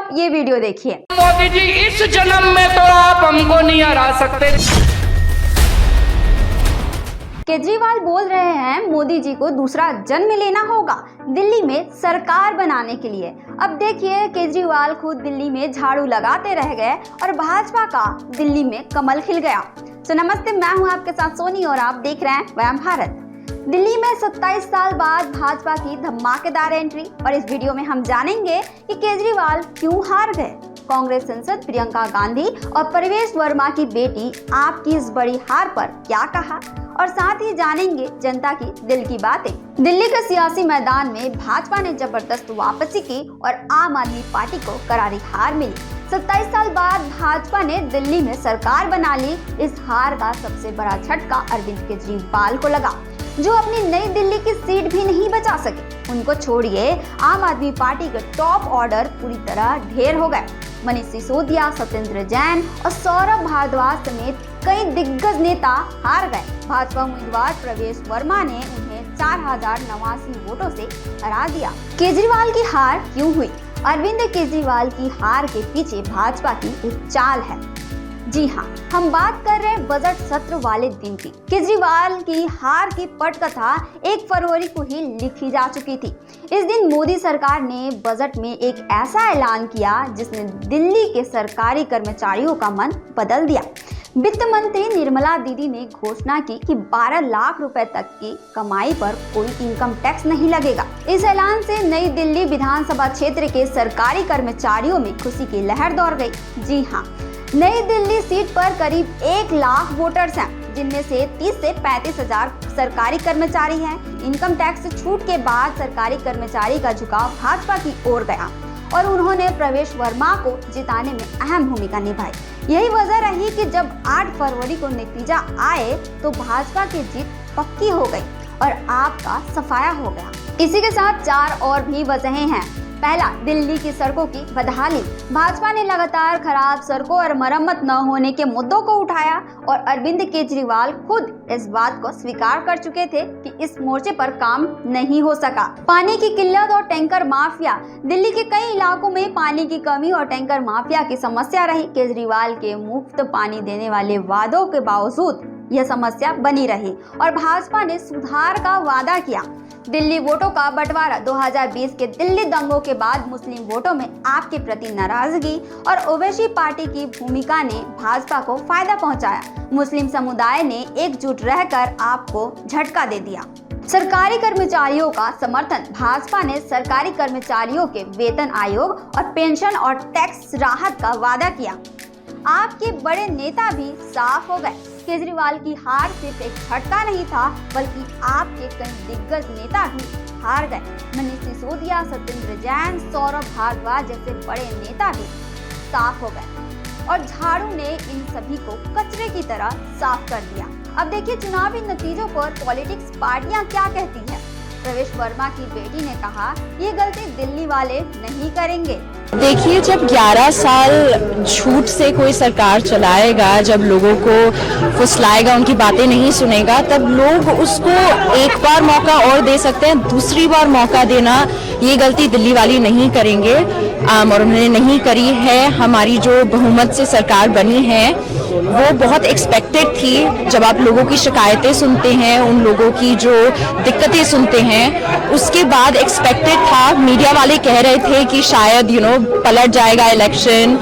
आप ये वीडियो देखिए। मोदी जी, इस जन्म में तो आप हमको नहीं हरा सकते। केजरीवाल बोल रहे हैं मोदी जी को दूसरा जन्म लेना होगा दिल्ली में सरकार बनाने के लिए। अब देखिए, केजरीवाल खुद दिल्ली में झाड़ू लगाते रह गए और भाजपा का दिल्ली में कमल खिल गया। तो नमस्ते, मैं हूं आपके साथ सोनी और आप देख रहे हैं वयम भारत। दिल्ली में 27 साल बाद भाजपा की धमाकेदार एंट्री और इस वीडियो में हम जानेंगे कि केजरीवाल क्यों हार गए। कांग्रेस सांसद प्रियंका गांधी और परवेश वर्मा की बेटी आपकी इस बड़ी हार पर क्या कहा, और साथ ही जानेंगे जनता की दिल की बातें। दिल्ली के सियासी मैदान में भाजपा ने जबरदस्त वापसी की और आम आदमी पार्टी को करारी हार मिली। 27 साल बाद भाजपा ने दिल्ली में सरकार बना ली। इस हार का सबसे बड़ा झटका अरविंद केजरीवाल को लगा, जो अपनी नई दिल्ली की सीट भी नहीं बचा सके। उनको छोड़िए, आम आदमी पार्टी के टॉप ऑर्डर पूरी तरह ढेर हो गए। मनीष सिसोदिया, सत्येंद्र जैन और सौरभ भारद्वाज समेत कई दिग्गज नेता हार गए। भाजपा उम्मीदवार प्रवेश वर्मा ने उन्हें 4089 वोटों से हरा दिया। केजरीवाल की हार क्यों हुई? अरविंद केजरीवाल की हार के पीछे भाजपा की एक चाल है। जी हाँ, हम बात कर रहे हैं बजट सत्र वाले दिन की। केजरीवाल की हार की पटकथा 1 फरवरी को ही लिखी जा चुकी थी। इस दिन मोदी सरकार ने बजट में एक ऐसा ऐलान किया जिसने दिल्ली के सरकारी कर्मचारियों का मन बदल दिया। वित्त मंत्री निर्मला दीदी ने घोषणा की कि 12 लाख रुपए तक की कमाई पर कोई इनकम टैक्स नहीं लगेगा। इस ऐलान से नई दिल्ली विधानसभा क्षेत्र के सरकारी कर्मचारियों में खुशी की लहर दौड़ गई। जी हाँ, नई दिल्ली सीट पर करीब 1 लाख वोटर्स हैं, जिनमें से 30 से 35 हजार सरकारी कर्मचारी हैं। इनकम टैक्स छूट के बाद सरकारी कर्मचारी का झुकाव भाजपा की ओर गया और उन्होंने प्रवेश वर्मा को जिताने में अहम भूमिका निभाई। यही वजह रही कि जब 8 फरवरी को नतीजा आए तो भाजपा की जीत पक्की हो गई और आपका सफाया हो गया। इसी के साथ 4 और भी वजहें हैं। पहला, दिल्ली की सड़कों की बदहाली। भाजपा ने लगातार खराब सड़कों और मरम्मत न होने के मुद्दों को उठाया और अरविंद केजरीवाल खुद इस बात को स्वीकार कर चुके थे कि इस मोर्चे पर काम नहीं हो सका। पानी की किल्लत और टैंकर माफिया। दिल्ली के कई इलाकों में पानी की कमी और टैंकर माफिया की समस्या रही। केजरीवाल के मुफ्त पानी देने वाले वादों के बावजूद यह समस्या बनी रही और भाजपा ने सुधार का वादा किया। दिल्ली वोटों का बंटवारा। 2020 के दिल्ली दंगों के बाद मुस्लिम वोटों में आपके प्रति नाराजगी और ओवैसी पार्टी की भूमिका ने भाजपा को फायदा पहुंचाया। मुस्लिम समुदाय ने एकजुट रहकर आपको झटका दे दिया। सरकारी कर्मचारियों का समर्थन। भाजपा ने सरकारी कर्मचारियों के वेतन आयोग और पेंशन और टैक्स राहत का वादा किया। आपके बड़े नेता भी साफ हो गए। केजरीवाल की हार सिर्फ एक झटका नहीं था, बल्कि आपके कई दिग्गज नेता भी हार गए। मनीष सिसोदिया, सत्येंद्र जैन, सौरभ भारद्वाज जैसे बड़े नेता भी साफ हो गए और झाड़ू ने इन सभी को कचरे की तरह साफ कर दिया। अब देखिए चुनावी नतीजों पर पॉलिटिक्स पार्टियां क्या कहती हैं। प्रवेश वर्मा की बेटी ने कहा, ये गलती दिल्ली वाले नहीं करेंगे। देखिए, जब 11 साल झूठ से कोई सरकार चलाएगा, जब लोगों को फुसलाएगा, उनकी बातें नहीं सुनेगा, तब लोग उसको एक बार मौका और दे सकते हैं। दूसरी बार मौका देना, ये गलती दिल्ली वाली नहीं करेंगे और उन्होंने नहीं करी है। हमारी जो बहुमत से सरकार बनी है वो बहुत एक्सपेक्टेड थी। जब आप लोगों की शिकायतें सुनते हैं, उन लोगों की जो दिक्कतें सुनते हैं, उसके बाद एक्सपेक्टेड था। मीडिया वाले कह रहे थे कि शायद पलट जाएगा इलेक्शन,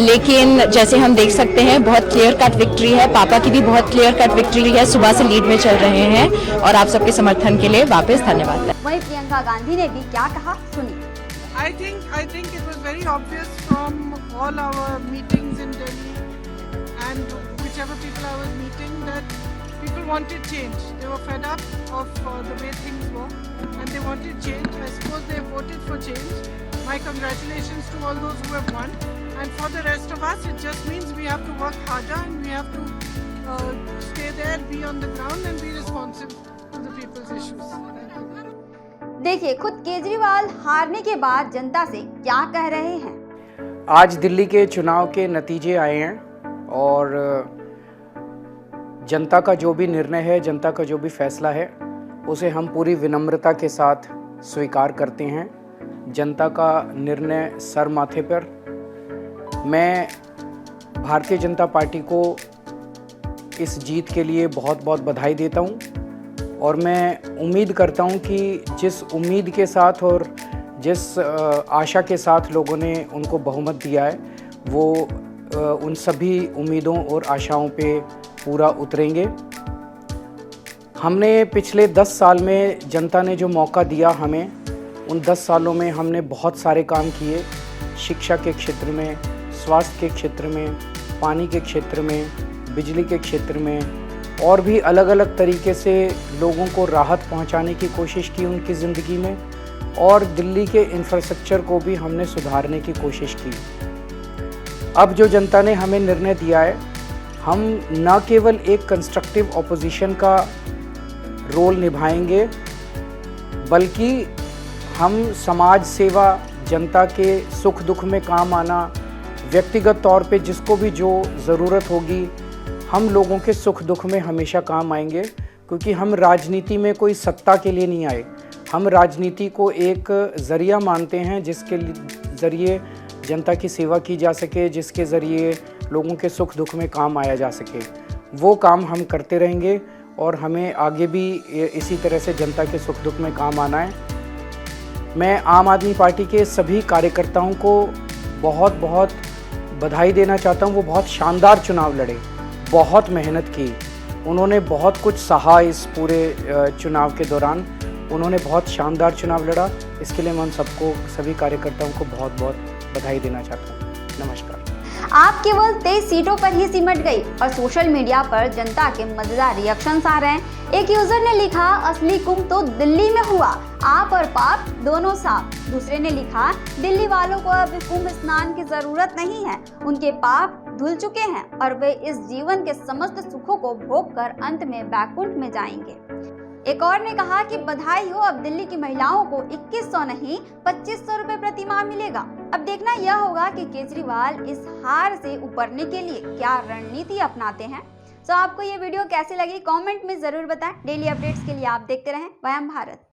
लेकिन जैसे हम देख सकते हैं बहुत क्लियर कट विक्ट्री है। पापा की भी बहुत क्लियर कट विक्ट्री है, सुबह से लीड में चल रहे हैं और आप सबके समर्थन के लिए वापस धन्यवाद। वहीं प्रियंका गांधी ने भी क्या कहा, सुनिए। I think it was very obvious from all our meetings in Delhi and whichever people I was meeting that people wanted change. They were fed up of the way things were and they wanted change. I suppose they voted for change. My congratulations to all those who have won. And for the rest of us, it just means we have to work harder and we have to stay there, be on the ground and be responsive to the people's issues. Thank you. देखिए, खुद केजरीवाल हारने के बाद जनता से क्या कह रहे हैं। आज दिल्ली के चुनाव के नतीजे आए हैं और जनता का जो भी निर्णय है, जनता का जो भी फैसला है, उसे हम पूरी विनम्रता के साथ स्वीकार करते हैं। जनता का निर्णय सर माथे पर। मैं भारतीय जनता पार्टी को इस जीत के लिए बहुत बहुत बधाई देता हूं और मैं उम्मीद करता हूं कि जिस उम्मीद के साथ और जिस आशा के साथ लोगों ने उनको बहुमत दिया है वो उन सभी उम्मीदों और आशाओं पे पूरा उतरेंगे। हमने पिछले 10 साल में जनता ने जो मौका दिया हमें, उन 10 सालों में हमने बहुत सारे काम किए। शिक्षा के क्षेत्र में, स्वास्थ्य के क्षेत्र में, पानी के क्षेत्र में, बिजली के क्षेत्र में और भी अलग अलग तरीके से लोगों को राहत पहुंचाने की कोशिश की उनकी ज़िंदगी में, और दिल्ली के इंफ्रास्ट्रक्चर को भी हमने सुधारने की कोशिश की। अब जो जनता ने हमें निर्णय दिया है, हम न केवल एक कंस्ट्रक्टिव ऑपोजिशन का रोल निभाएंगे बल्कि हम समाज सेवा, जनता के सुख दुख में काम आना, व्यक्तिगत तौर पे जिसको भी जो ज़रूरत होगी हम लोगों के सुख दुख में हमेशा काम आएंगे। क्योंकि हम राजनीति में कोई सत्ता के लिए नहीं आए, हम राजनीति को एक ज़रिया मानते हैं जिसके ज़रिए जनता की सेवा की जा सके, जिसके ज़रिए लोगों के सुख दुख में काम आया जा सके। वो काम हम करते रहेंगे और हमें आगे भी इसी तरह से जनता के सुख दुख में काम आना है। मैं आम आदमी पार्टी के सभी कार्यकर्ताओं को बहुत बहुत बधाई देना चाहता हूँ। वो बहुत शानदार चुनाव लड़े, बहुत मेहनत की, उन्होंने बहुत कुछ सहा इस पूरे चुनाव के दौरान। उन्होंने बहुत शानदार चुनाव लड़ा, इसके लिए मैं उन सबको, सभी कार्यकर्ताओं को बहुत बहुत बधाई देना चाहता हूँ। नमस्कार। आप केवल 23 सीटों पर ही सिमट गई और सोशल मीडिया पर जनता के मजेदार रिएक्शंस आ रहे हैं। एक यूजर ने लिखा, असली कुंभ तो दिल्ली में हुआ, आप और पाप दोनों साफ। दूसरे ने लिखा, दिल्ली वालों को अब कुंभ स्नान की जरूरत नहीं है, उनके पाप धुल चुके हैं और वे इस जीवन के समस्त सुखों को भोग कर अंत में बैकुंठ में जाएंगे। एक और ने कहा कि बधाई हो, अब दिल्ली की महिलाओं को 2100 नहीं 2500 रुपए प्रति माह मिलेगा। अब देखना यह होगा कि केजरीवाल इस हार से उबरने के लिए क्या रणनीति अपनाते हैं। तो आपको ये वीडियो कैसी लगी कमेंट में जरूर बताएं। डेली अपडेट्स के लिए आप देखते रहें वयम भारत।